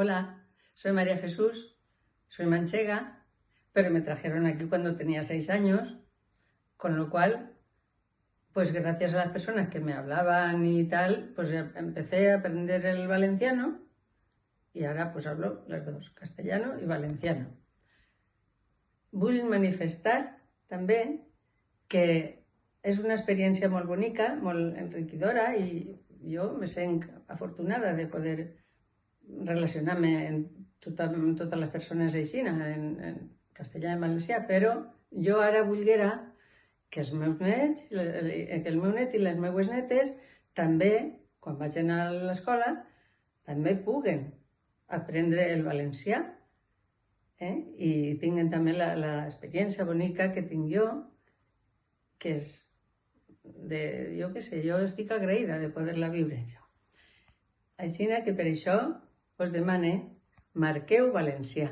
Hola, soy María Jesús, soy manchega, pero me trajeron aquí cuando tenía 6 años, con lo cual, pues gracias a las personas que me hablaban y tal, pues ya empecé a aprender el valenciano y ahora pues hablo las dos, castellano y valenciano. Vull manifestar també que és una experiència molt bonica, molt enriquidora i jo me sent afortunada de poder relacionar-me amb totes les persones així, en castellà i en valencià, però jo ara volguera que els meus nets, que el meu net i les meues netes també, quan vagin a l'escola, també puguen aprendre el valencià i tinguen també l'experiència bonica que tinc jo, que és jo què sé, jo estic agraïda de poder-la viure. Així que per això us demane, marqueu valencià.